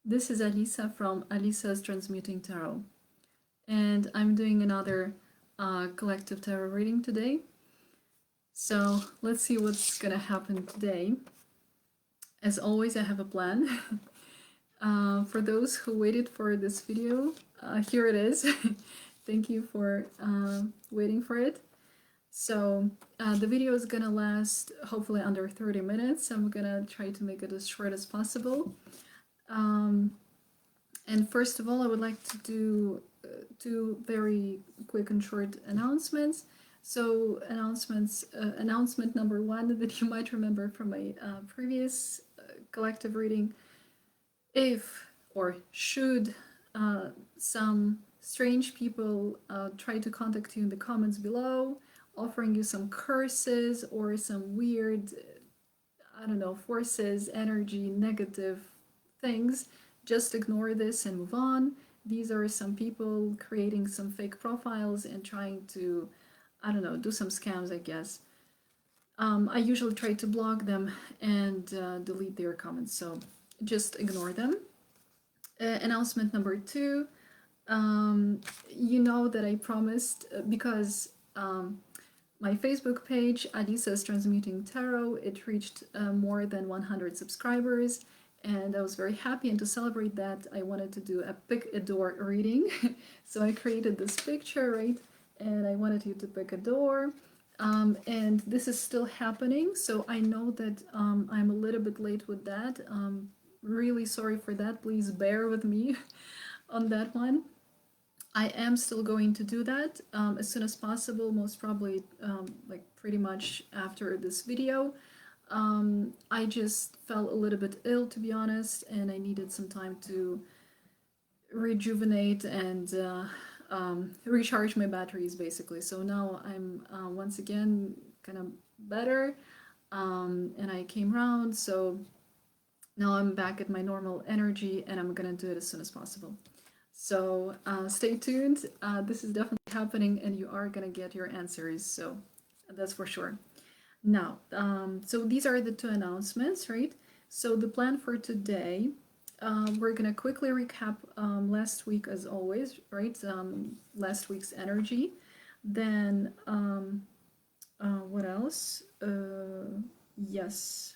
This is Alisa from Alisa's Transmuting Tarot, and I'm doing another collective tarot reading today. So let's see what's gonna happen today. As always, I have a plan. For those who waited for this video, here it is. Thank you for waiting for it. So the video is gonna last hopefully under 30 minutes. I'm gonna try to make it as short as possible. And first of all, I would like to do two very quick and short announcements. So announcement number one that you might remember from my previous collective reading. If or should some strange people try to contact you in the comments below, offering you some curses or some weird, I don't know, forces, energy, negative things, just ignore this and move on. These are some people creating some fake profiles and trying to, I don't know, do some scams, I guess. I usually try to block them and delete their comments, so just ignore them. Announcement number two, you know that I promised, because my Facebook page, Alisa's Transmuting Tarot, it reached more than 100 subscribers, and I was very happy, and to celebrate that, I wanted to do a pick a door reading. So I created this picture, right, and I wanted you to pick a door. And this is still happening, so I know that I'm a little bit late with that. Really sorry for that. Please bear with me on that one. I am still going to do that as soon as possible, most probably like pretty much after this video. I just felt a little bit ill, to be honest, and I needed some time to rejuvenate and recharge my batteries, basically. So now I'm once again kind of better, and I came around, so now I'm back at my normal energy, and I'm gonna do it as soon as possible. So stay tuned. This is definitely happening, and you are gonna get your answers, so that's for sure. Now, so these are the two announcements, right? So the plan for today, we're gonna quickly recap last week as always, right? Last week's energy. Then, what else? Yes.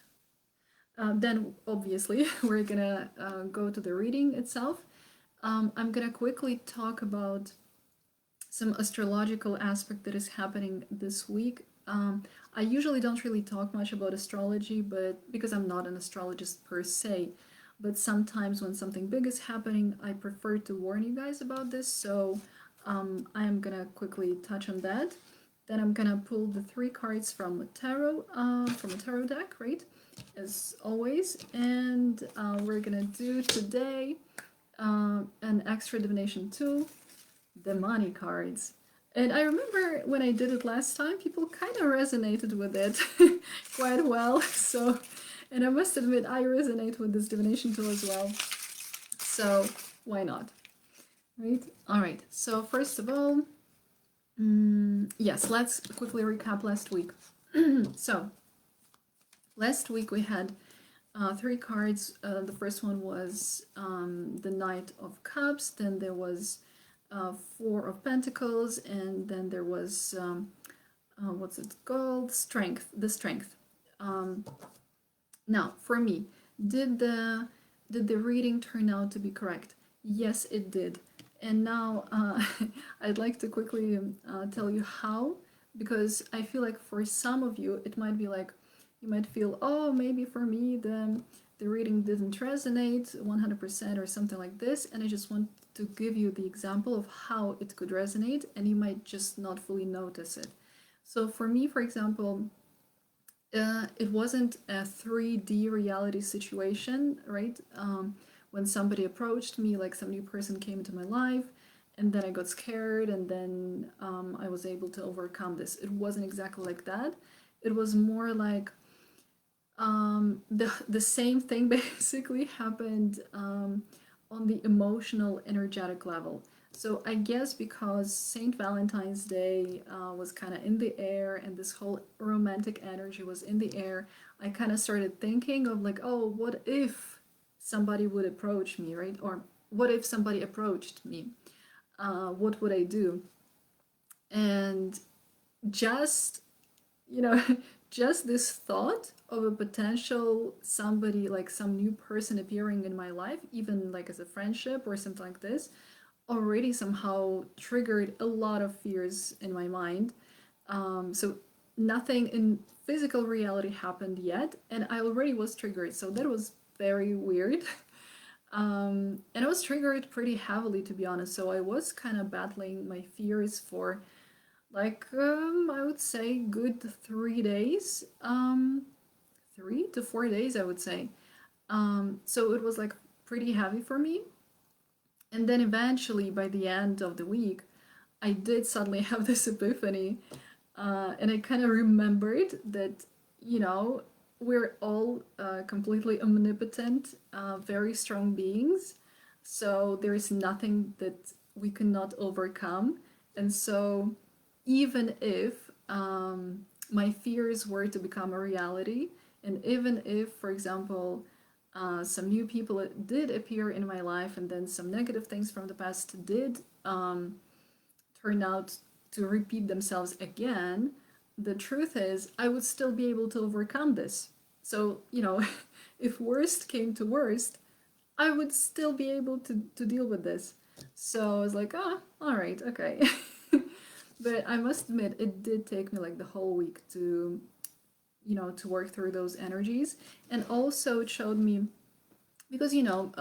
Then obviously we're gonna go to the reading itself. I'm gonna quickly talk about some astrological aspect that is happening this week. I usually don't really talk much about astrology, but because I'm not an astrologist per se, but sometimes when something big is happening, I prefer to warn you guys about this. So I'm gonna quickly touch on that. Then I'm gonna pull the three cards from a tarot deck, right? As always, and we're gonna do today an extra divination tool, the money cards. And I remember when I did it last time, people kind of resonated with it quite well. So, and I must admit, I resonate with this divination tool as well. So, why not? Right? All right. So, first of all, yes, let's quickly recap last week. So, last week we had three cards. The first one was the Knight of Cups, then there was Four of Pentacles, and then there was what's it called? Strength. The Strength. Now, for me, did the reading turn out to be correct? Yes, it did. And now I'd like to quickly tell you how, because I feel like for some of you it might be like, you might feel, oh, maybe for me the reading didn't resonate 100% or something like this, and I just want to give you the example of how it could resonate, and you might just not fully notice it. So for me, for example, it wasn't a 3D reality situation, right? When somebody approached me, like some new person came into my life, and then I got scared, and then I was able to overcome this. It wasn't exactly like that. It was more like the same thing basically happened on the emotional, energetic level. So I guess because Saint Valentine's Day was kind of in the air, and this whole romantic energy was in the air, I kind of started thinking of like, oh, what if somebody would approach me, right? Or what if somebody approached me? What would I do? And just, you know, just this thought of a potential somebody, like some new person appearing in my life, even like as a friendship or something like this, already somehow triggered a lot of fears in my mind. So nothing in physical reality happened yet, and I already was triggered. So that was very weird. And I was triggered pretty heavily, to be honest. So I was kind of battling my fears for like I would say good 3 days, 3 to 4 days, I would say. So it was like pretty heavy for me. And then eventually, by the end of the week, I did suddenly have this epiphany, and I kind of remembered that, you know, we're all completely omnipotent, very strong beings. So there is nothing that we cannot overcome. And so, even if my fears were to become a reality, and even if, for example, some new people did appear in my life, and then some negative things from the past did turn out to repeat themselves again, the truth is I would still be able to overcome this. So, you know, if worst came to worst, I would still be able to deal with this. So I was like, oh, all right, okay. But I must admit, it did take me like the whole week to, you know, to work through those energies. And also it showed me, because, you know,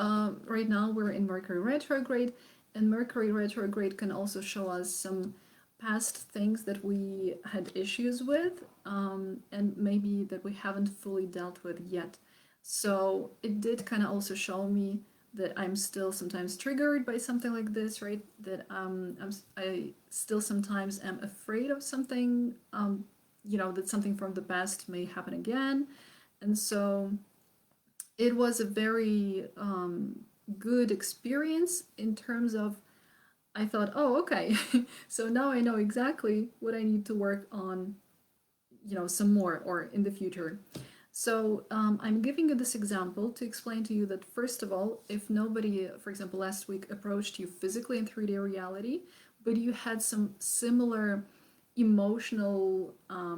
right now we're in Mercury retrograde, and Mercury retrograde can also show us some past things that we had issues with, and maybe that we haven't fully dealt with yet. So it did kind of also show me that I'm still sometimes triggered by something like this, right? That I still sometimes am afraid of something, you know, that something from the past may happen again. And so it was a very good experience in terms of, I thought, oh, okay, so now I know exactly what I need to work on, you know, some more or in the future. So I'm giving you this example to explain to you that, first of all, if nobody, for example, last week approached you physically in 3D reality, but you had some similar emotional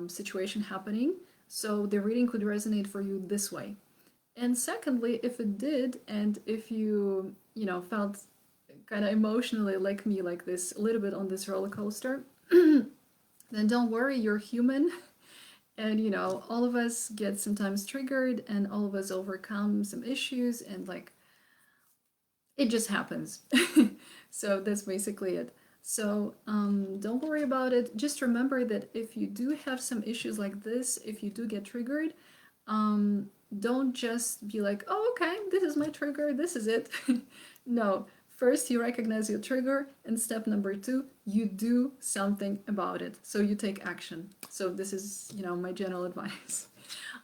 situation happening, so the reading could resonate for you this way. And secondly, if it did, and if you know, felt kind of emotionally like me, like this, a little bit on this roller coaster, then don't worry, you're human. And, you know, all of us get sometimes triggered, and all of us overcome some issues, and like, it just happens. So that's basically it. So don't worry about it. Just remember that if you do have some issues like this, if you do get triggered, um, don't just be like, oh, okay, this is my trigger, this is it. No, first you recognize your trigger, and step number two, you do something about it. So you take action. So this is, you know, my general advice.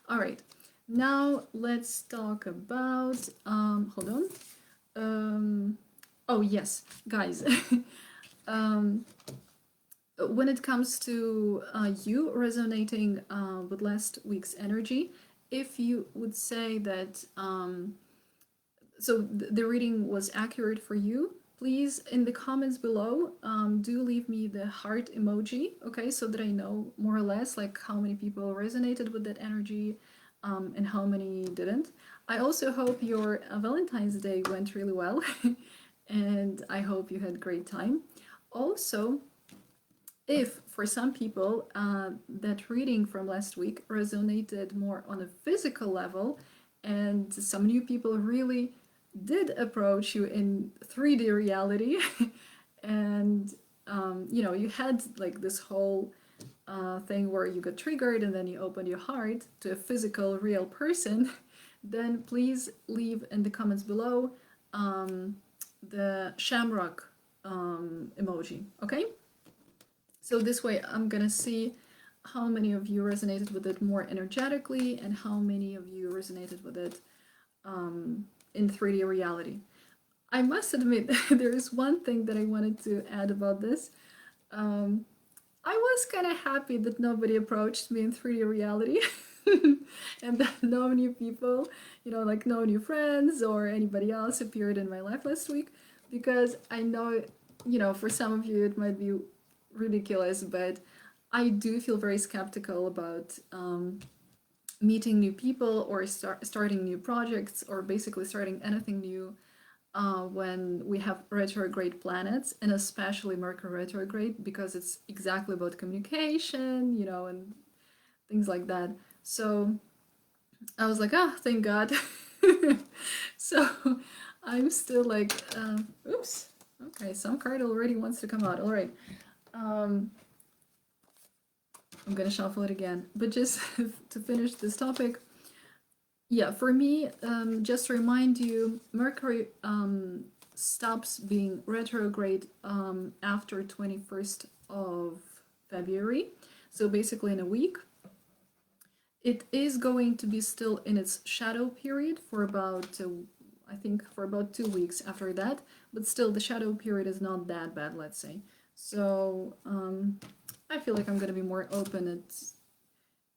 All right, now let's talk about, hold on. Oh, yes, guys. um, when it comes to you resonating with last week's energy, if you would say that so the reading was accurate for you, please in the comments below do leave me the heart emoji, okay, so that I know more or less like how many people resonated with that energy and how many didn't. I also hope your Valentine's Day went really well and I hope you had a great time. Also, if for some people that reading from last week resonated more on a physical level, and some new people really did approach you in 3D reality, and you know, you had like this whole thing where you got triggered and then you opened your heart to a physical, real person, then please leave in the comments below the shamrock emoji, okay? So this way I'm gonna see how many of you resonated with it more energetically and how many of you resonated with it in 3D reality. I must admit, there is one thing that I wanted to add about this. I was kind of happy that nobody approached me in 3D reality. and then no new people, like no new friends or anybody else appeared in my life last week, because I know, for some of you it might be ridiculous, but I do feel very skeptical about meeting new people or starting new projects or basically starting anything new when we have retrograde planets, and especially Mercury retrograde, because it's exactly about communication, and things like that. So I was like, ah, thank God. So I'm still like, oops. Okay, some card already wants to come out. All right. Um, I'm gonna shuffle it again. But just to finish this topic, yeah, for me, just to remind you, Mercury stops being retrograde after 21st of February. So basically in a week. It is going to be still in its shadow period for about, I think, for about 2 weeks after that. But still, the shadow period is not that bad, let's say. So I feel like I'm going to be more open at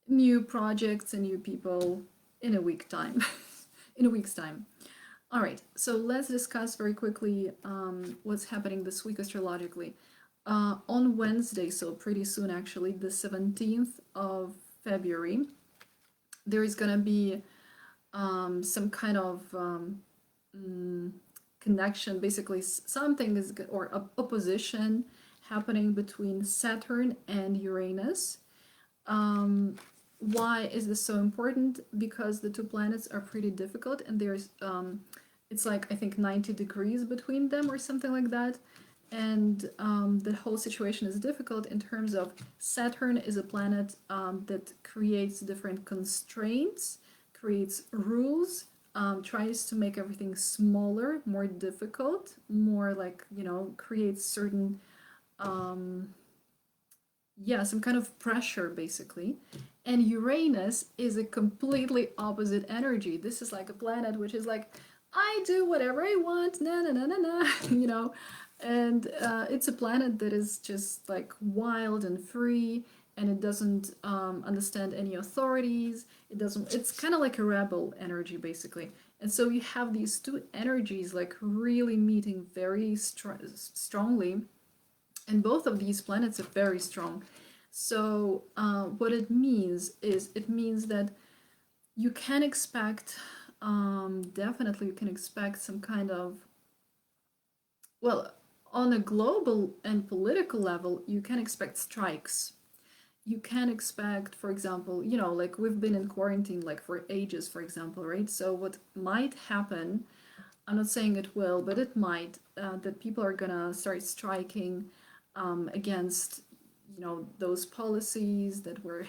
new projects and new people in a week time. In a week's time. All right, so let's discuss very quickly what's happening this week astrologically. On Wednesday, so pretty soon actually, the 17th of February, there is going to be some kind of connection, basically something is, or opposition happening between Saturn and Uranus. Why is this so important? Because the two planets are pretty difficult, and there's it's like I think 90 degrees between them or something like that. And the whole situation is difficult in terms of Saturn is a planet that creates different constraints, creates rules, tries to make everything smaller, more difficult, more like, creates certain some kind of pressure basically. And Uranus is a completely opposite energy. This is like a planet which is like, I do whatever I want, na na na na na, and it's a planet that is just like wild and free, and it doesn't understand any authorities. It's kind of like a rebel energy basically. And so you have these two energies like really meeting very strongly, and both of these planets are very strong. So what it means is, it means that you can expect, definitely you can expect some kind of, well, on a global and political level, you can expect strikes. You can expect, for example, like we've been in quarantine like for ages, for example, right? So what might happen, I'm not saying it will, but it might, that people are gonna start striking against, those policies that we're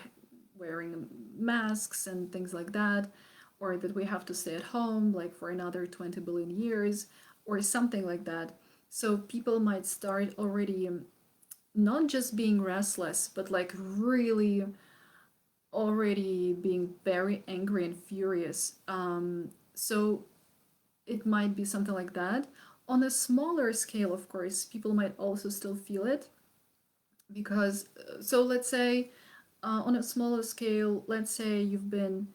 wearing masks and things like that, or that we have to stay at home like for another 20 billion years, or something like that. So people might start already not just being restless, but like really already being very angry and furious. So it might be something like that. On a smaller scale, of course, people might also still feel it, because, so let's say on a smaller scale, let's say you've been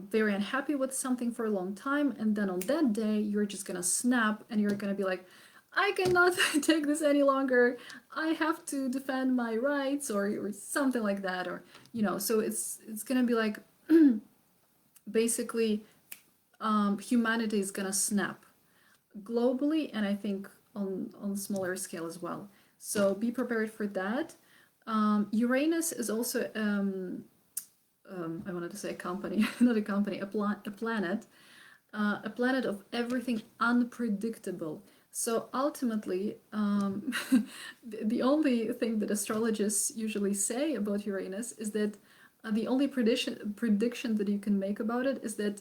very unhappy with something for a long time, and then on that day, you're just gonna snap and you're gonna be like, I cannot take this any longer. I have to defend my rights, or something like that, or So it's gonna be like basically humanity is gonna snap globally, and I think on smaller scale as well. So be prepared for that. Uranus is also I wanted to say a company, not a company, a planet, a planet of everything unpredictable. So ultimately, the only thing that astrologists usually say about Uranus is that the only prediction that you can make about it is that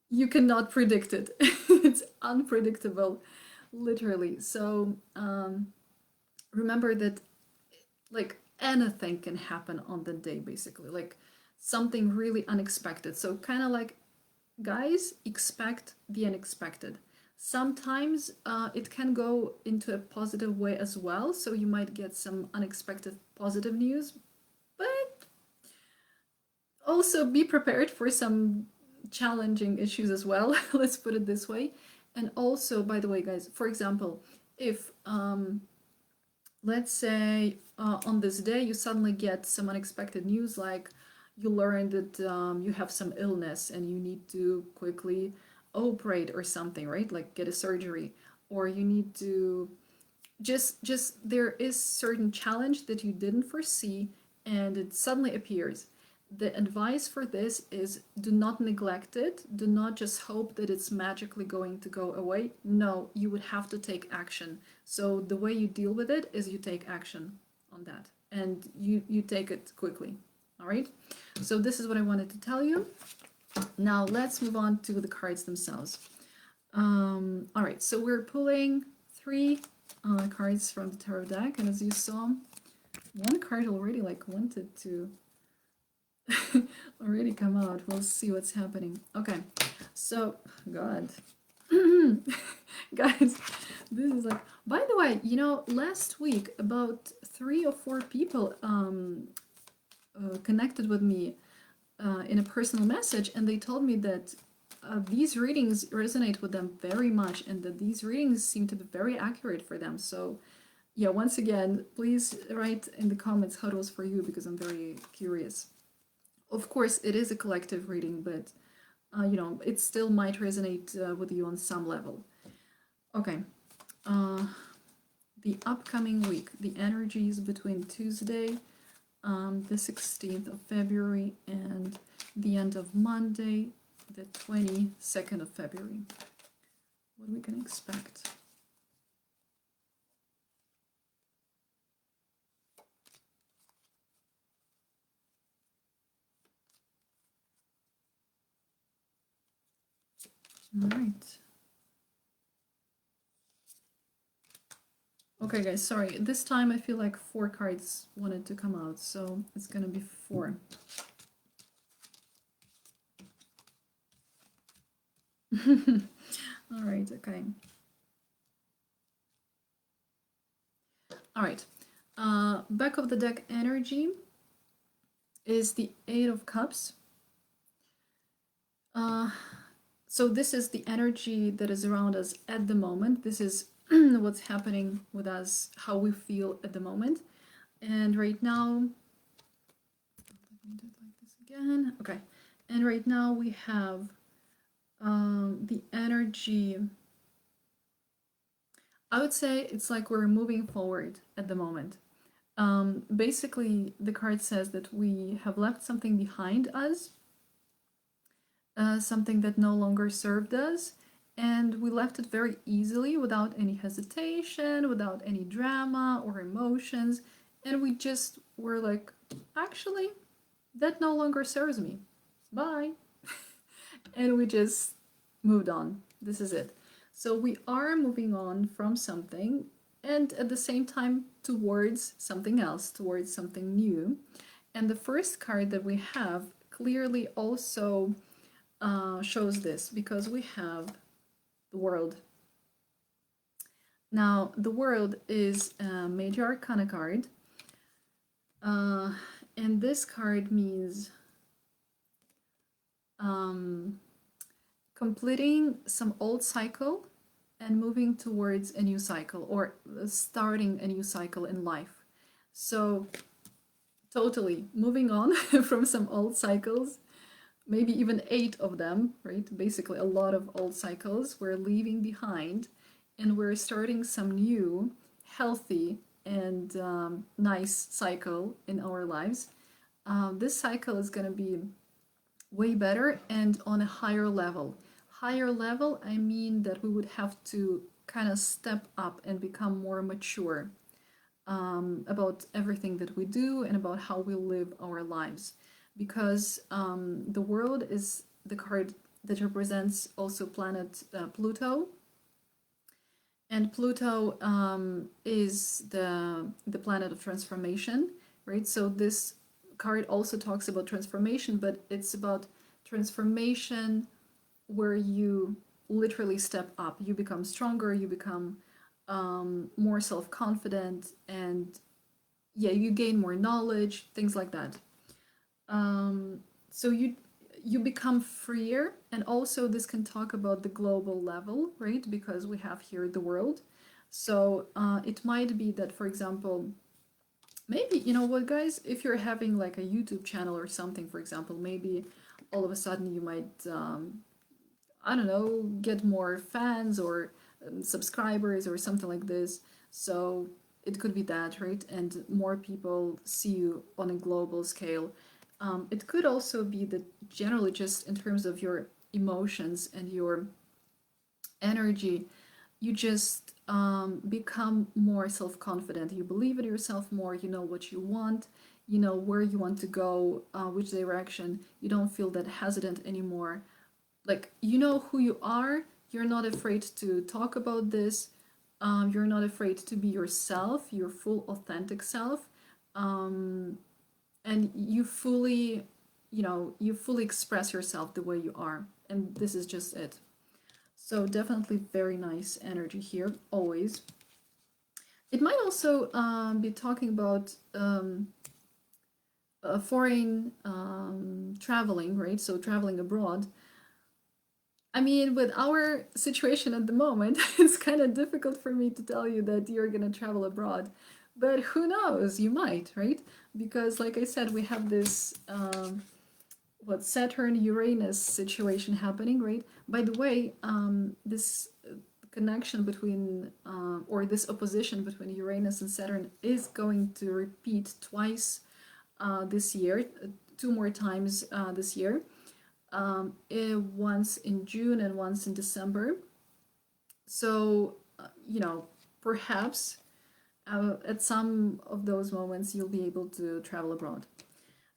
you cannot predict it. It's unpredictable, literally. So remember that, like, anything can happen on the day, basically, like something really unexpected. So kind of like, guys, expect the unexpected. Sometimes it can go into a positive way as well, so you might get some unexpected positive news, but Also, be prepared for some challenging issues as well. Let's put it this way. And also, by the way, guys, for example, if let's say on this day you suddenly get some unexpected news, like you learn that you have some illness and you need to quickly operate or something, right? Like get a surgery, or you need to just there is certain challenge that you didn't foresee and it suddenly appears. The advice for this is do not neglect it. Do not just hope that it's magically going to go away. No, you would have to take action. So the way you deal with it is you take action on that and you take it quickly. All right? So this is what I wanted to tell you. Now let's move on to the cards themselves. All right, so we're pulling three cards from the tarot deck, and as you saw, one card already like wanted to already come out. We'll see what's happening. Okay, so God, guys, this is like. By the way, you know, last week about 3 or 4 people connected with me in a personal message, and they told me that these readings resonate with them very much and that these readings seem to be very accurate for them. So yeah, once again, please write in the comments how it was for you, because I'm very curious. Of course, it is a collective reading, but you know, it still might resonate with you on some level. Okay, the upcoming week, the energies between Tuesday, the 16th of February, and the end of Monday, the 22nd of February. What we can expect. All right. Okay, guys, sorry. This time I feel like 4 cards wanted to come out, so it's gonna be 4. All right, okay. All right. Back of the deck energy is the 8 of Cups. So this is the energy that is around us at the moment. This is what's happening with us, how we feel at the moment. And right now, let me do it like this again. Okay. And right now we have the energy. I would say it's like we're moving forward at the moment. Basically, the card says that we have left something behind us, something that no longer served us, and we left it very easily without any hesitation, without any drama or emotions, and we just were like, actually, that no longer serves me. Bye. And we just moved on. This is it. So we are moving on from something and at the same time towards something else, towards something new. And the first card that we have clearly also shows this, because we have the World. Now, the World is a Major Arcana card. And this card means completing some old cycle and moving towards a new cycle, or starting a new cycle in life. So totally moving on from some old cycles, maybe even 8 of them, right? Basically a lot of old cycles we're leaving behind, and we're starting some new healthy and nice cycle in our lives. This cycle is going to be way better and on a higher level. Higher level, I mean that we would have to kind of step up and become more mature about everything that we do and about how we live our lives. Because the World is the card that represents also planet Pluto. And Pluto is the planet of transformation, right? So this card also talks about transformation, but it's about transformation where you literally step up. You become stronger, you become more self-confident, and yeah, you gain more knowledge, things like that. So you become freer, and also this can talk about the global level, right? Because we have here the world. So it might be that, for example, maybe, you know what, guys, if you're having like a YouTube channel or something, for example, maybe all of a sudden you might, I don't know, get more fans or subscribers or something like this. So it could be that, right? And more people see you on a global scale. It could also be that generally, just in terms of your emotions and your energy, you just become more self confident. You believe in yourself more. You know what you want. You know where you want to go, which direction. You don't feel that hesitant anymore. Like, you know who you are. You're not afraid to talk about this. You're not afraid to be yourself, your full authentic self. Um, and you fully, you fully express yourself the way you are. And this is just it. So definitely very nice energy here, always. It might also be talking about foreign traveling, right? So traveling abroad. I mean, with our situation at the moment, it's kind of difficult for me to tell you that you're going to travel abroad. But who knows? You might, right? Because, like I said, we have this what Saturn Uranus situation happening, right? By the way, this connection between or this opposition between Uranus and Saturn is going to repeat twice this year, two more times this year. Once in June and once in December. So, perhaps at some of those moments you'll be able to travel abroad.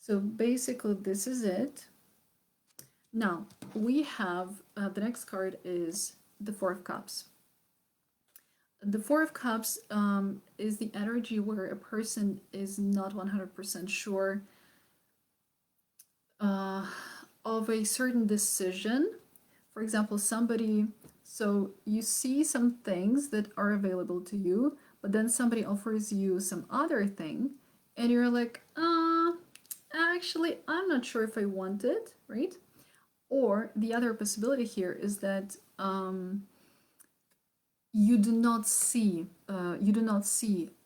So basically, this is it. Now, we have the next card is the Four of Cups. The Four of Cups is the energy where a person is not 100% sure of a certain decision. For example, so you see some things that are available to you, but then somebody offers you some other thing, and you're like, actually, I'm not sure if I want it, right? Or the other possibility here is that you do not see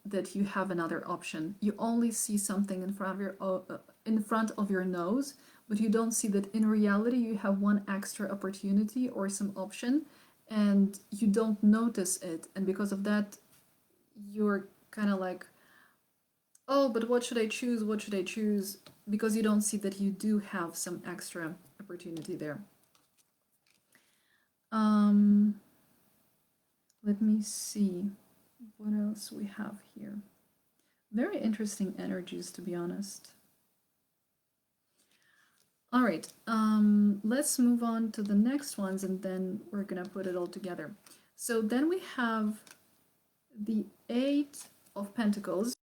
that you have another option. You only see something in front of your nose, but you don't see that in reality you have one extra opportunity or some option, and you don't notice it. And because of that, you're kind of like, oh, but what should I choose? What should I choose? Because you don't see that you do have some extra opportunity there. Let me see what else we have here. Very interesting energies, to be honest. All right, let's move on to the next ones, and then we're gonna put it all together. So then we have the Eight of Pentacles.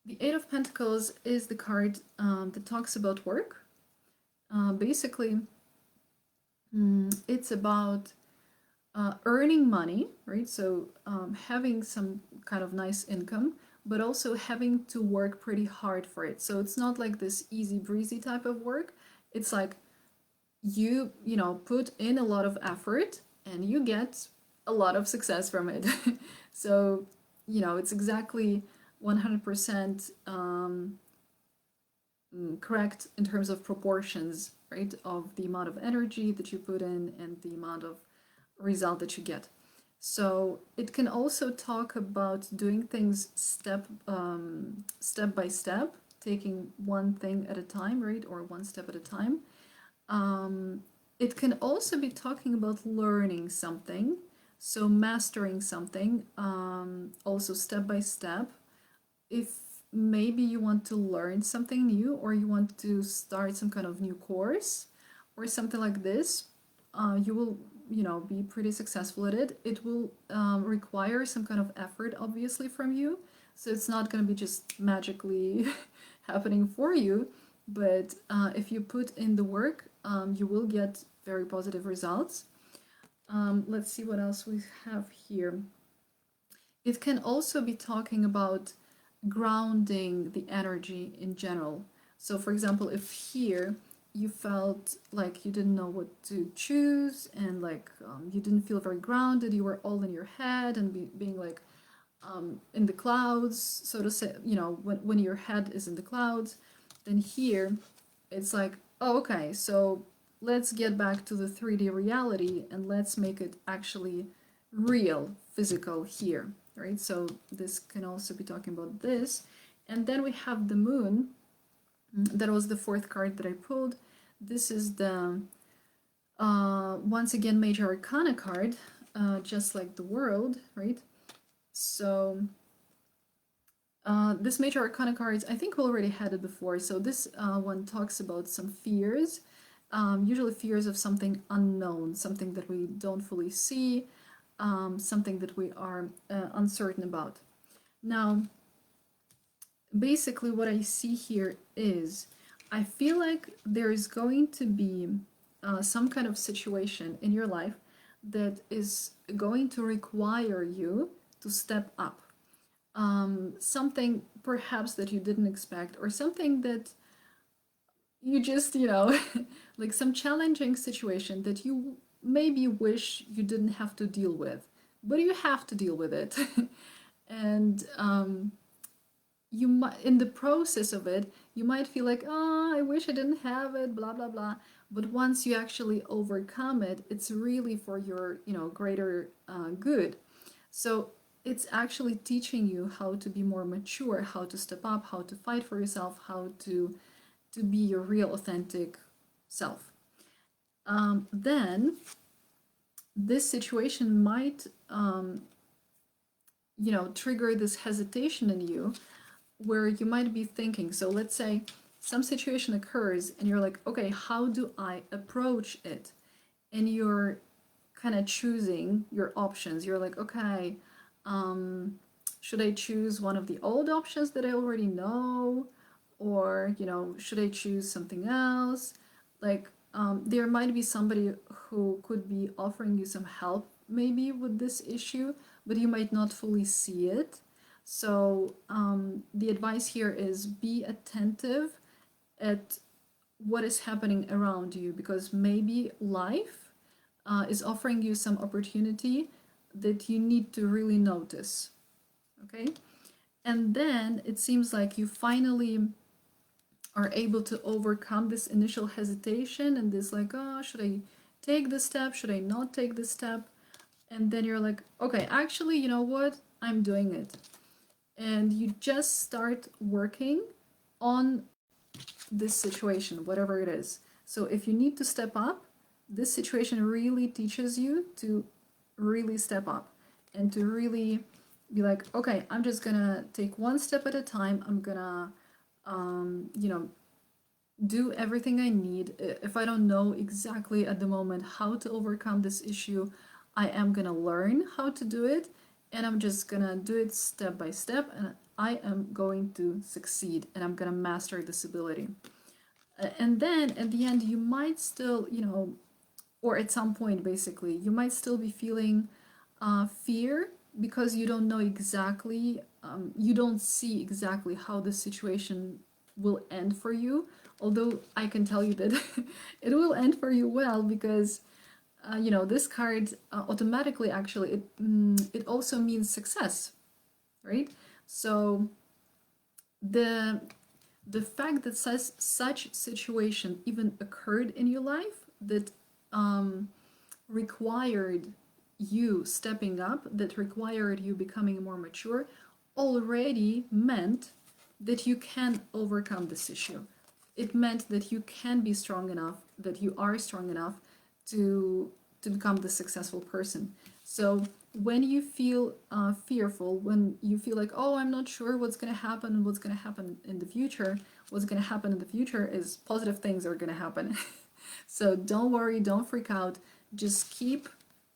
The Eight of Pentacles is the card that talks about work. Basically, it's about earning money, right? So having some kind of nice income, but also having to work pretty hard for it. So it's not like this easy breezy type of work. It's like you put in a lot of effort and you get a lot of success from it. So it's exactly 100% correct in terms of proportions, right, of the amount of energy that you put in and the amount of result that you get. So it can also talk about doing things step by step, taking one thing at a time, right, or one step at a time. It can also be talking about learning something, so mastering something, also step by step. If maybe you want to learn something new, or you want to start some kind of new course or something like this, you will be pretty successful at it. It will require some kind of effort, obviously, from you. So it's not going to be just magically happening for you. But if you put in the work, you will get very positive results. Let's see what else we have here. It can also be talking about grounding the energy in general. So, for example, if here you felt like you didn't know what to choose and like you didn't feel very grounded, you were all in your head and being like in the clouds, so to say, when your head is in the clouds, then here it's like, oh, okay, so let's get back to the 3D reality and let's make it actually real, physical here, right? So this can also be talking about this. And then we have the moon. That was the fourth card that I pulled. This is the, once again, major arcana card, just like the world, right? So this major arcana cards, I think we already had it before. So this one talks about some fears, usually fears of something unknown, something that we don't fully see, something that we are uncertain about. Now, basically what I see here is I feel like there is going to be some kind of situation in your life that is going to require you to step up. Something perhaps that you didn't expect, or something that you just, like some challenging situation that you maybe wish you didn't have to deal with, but you have to deal with it. And you might, in the process of it, you might feel like, oh, I wish I didn't have it, blah blah blah. But once you actually overcome it, it's really for your, greater good. So it's actually teaching you how to be more mature, how to step up, how to fight for yourself, how to be your real authentic self. Then this situation might trigger this hesitation in you where you might be thinking, so let's say some situation occurs and you're like, okay, how do I approach it? And you're kind of choosing your options. You're like, okay, should I choose one of the old options that I already know? Or, should I choose something else? Like, there might be somebody who could be offering you some help maybe with this issue, but you might not fully see it. So, the advice here is be attentive at what is happening around you, because maybe life is offering you some opportunity that you need to really notice. Okay? And then it seems like you finally are able to overcome this initial hesitation and this, like, oh, should I take this step? Should I not take this step? And then you're like, okay, actually, you know what? I'm doing it. And you just start working on this situation, whatever it is. So if you need to step up, this situation really teaches you to really step up and to really be like, okay, I'm just gonna take one step at a time. I'm gonna, do everything I need. If I don't know exactly at the moment how to overcome this issue, I am gonna learn how to do it, and I'm just gonna do it step by step, and I am going to succeed, and I'm gonna master this ability. And then at the end, you might still, or at some point, basically, you might still be feeling fear because you don't know exactly, you don't see exactly how the situation will end for you. Although I can tell you that it will end for you well, because this card automatically, actually, it also means success, right? So the the fact that such situation even occurred in your life, that required you stepping up, that required you becoming more mature, already meant that you can overcome this issue. It meant that you can be strong enough, that you are strong enough to become the successful person. So when you feel fearful, when you feel like, oh, I'm not sure what's going to happen and what's going to happen in the future, what's going to happen in the future is positive things are going to happen. So don't worry, don't freak out. Just keep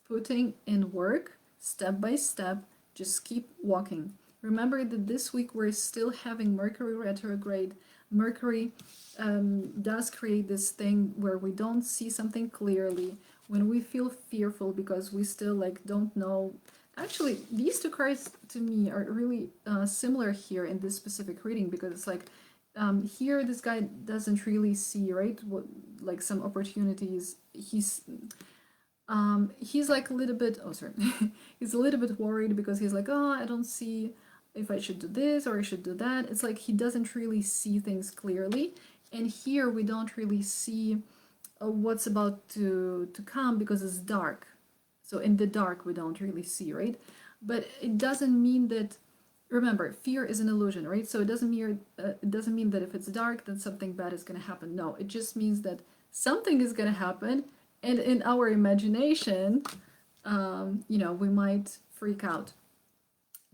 putting in work step by step. Just keep walking. Remember that this week we're still having Mercury retrograde. Mercury does create this thing where we don't see something clearly, when we feel fearful because we still like don't know. Actually, these two cards to me are really similar here in this specific reading, because it's like Here this guy doesn't really see, right, what, like some opportunities. He's like a little bit, oh sorry, he's a little bit worried because he's like, oh, I don't see if I should do this or I should do that. It's like he doesn't really see things clearly. And here we don't really see what's about to come because it's dark. So in the dark we don't really see, right? But it doesn't mean that, remember, fear is an illusion, right? So it doesn't mean that if it's dark then something bad is going to happen. No, it just means that something is going to happen, and in our imagination, we might freak out.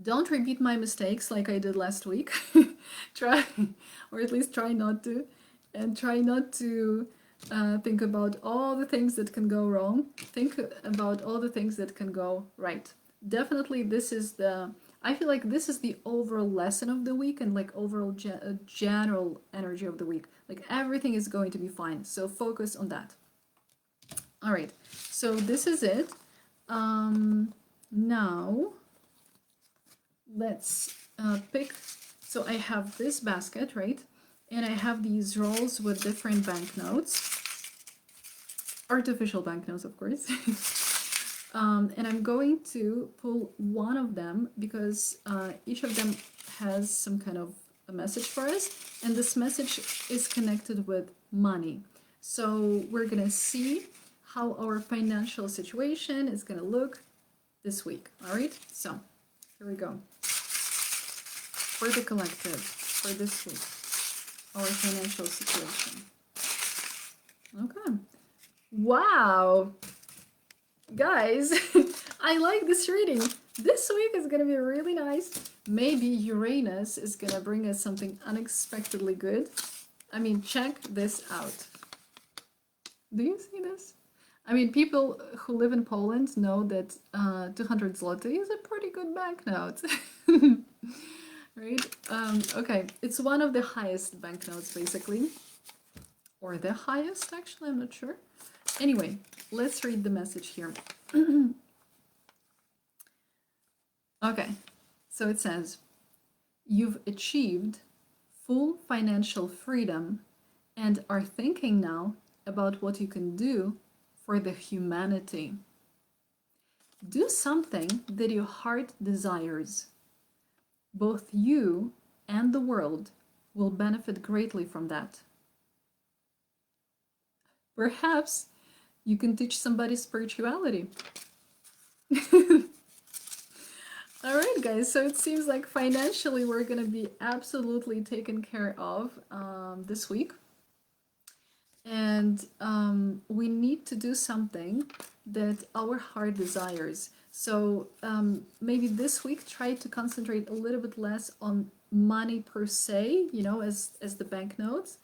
Don't repeat my mistakes like I did last week. Try, or at least try not to, and try not to think about all the things that can go wrong. Think about all the things that can go right. Definitely, I feel like this is the overall lesson of the week and like overall general energy of the week. Like everything is going to be fine. So focus on that. All right. So this is it. Now let's pick. So I have this basket, right? And I have these rolls with different banknotes, artificial banknotes, of course. And I'm going to pull one of them because each of them has some kind of a message for us, and this message is connected with money. So we're gonna see how our financial situation is gonna look this week. All right, so here we go. For the collective, for this week, our financial situation. Okay. Wow. Guys, I like this reading. This week is gonna be really nice. Maybe Uranus is gonna bring us something unexpectedly good. I mean, check this out. Do you see this? I mean, people who live in Poland know that 200 zloty is a pretty good banknote. Right? Okay, it's one of the highest banknotes, basically. Or the highest, actually, I'm not sure. Anyway, let's read the message here. Okay, so it says, you've achieved full financial freedom and are thinking now about what you can do for the humanity. Do something that your heart desires. Both you and the world will benefit greatly from that. Perhaps you can teach somebody spirituality. All right, guys, so it seems like financially we're going to be absolutely taken care of this week. And we need to do something that our heart desires. So maybe this week try to concentrate a little bit less on money per se, as the banknotes,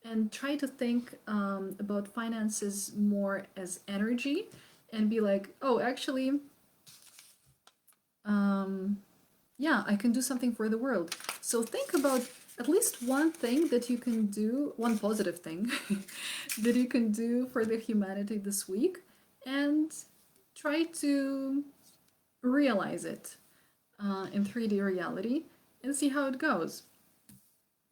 and try to think about finances more as energy, and be like, oh, actually, yeah, I can do something for the world. So think about at least one thing that you can do, one positive thing that you can do for the humanity this week, and try to realize it in 3D reality and see how it goes.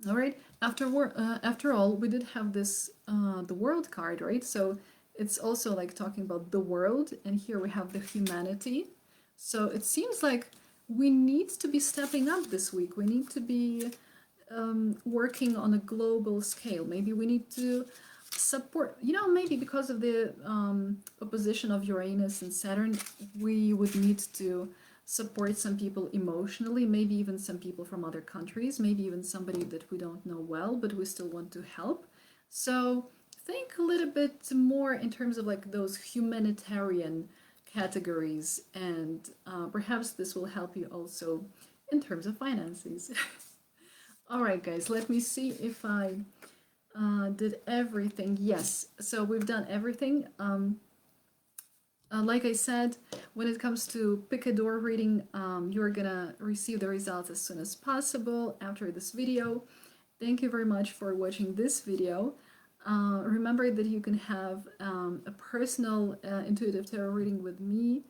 All right. After all, we did have this the world card, right? So it's also like talking about the world, and here we have the humanity. So it seems like we need to be stepping up this week. We need to be working on a global scale. Maybe we need to support, maybe because of the opposition of Uranus and Saturn, we would need to support some people emotionally, maybe even some people from other countries, maybe even somebody that we don't know well, but we still want to help. So think a little bit more in terms of like those humanitarian categories, and perhaps this will help you also in terms of finances. All right, guys, let me see if I did everything. Yes, so we've done everything. Like I said, when it comes to pick a door reading, you're gonna receive the results as soon as possible after this video. Thank you very much for watching this video. Remember that you can have a personal intuitive tarot reading with me,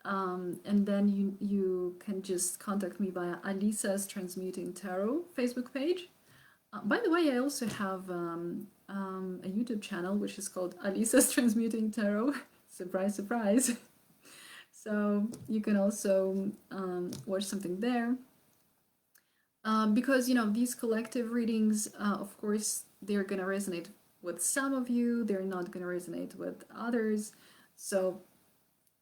and then you can just contact me via Alisa's Transmuting Tarot Facebook page. By the way, I also have a YouTube channel which is called Alisa's Transmuting Tarot. Surprise, surprise. So you can also watch something there. Because, you know, these collective readings, of course, they're going to resonate with some of you, they're not going to resonate with others. So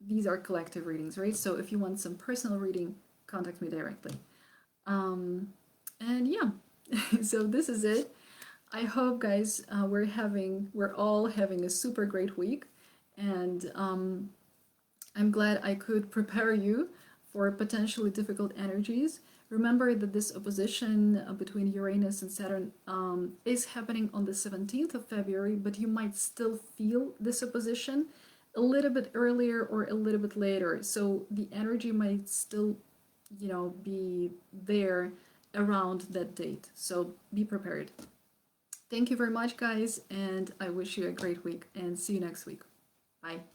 these are collective readings, right? So if you want some personal reading, contact me directly. And yeah, so this is it. I hope, guys, we're all having a super great week, and I'm glad I could prepare you for potentially difficult energies. Remember that this opposition between Uranus and Saturn is happening on the 17th of February, but you might still feel this opposition a little bit earlier or a little bit later. So the energy might still, you know, be there around that date. So be prepared. Thank you very much, guys, and I wish you a great week and see you next week. Bye.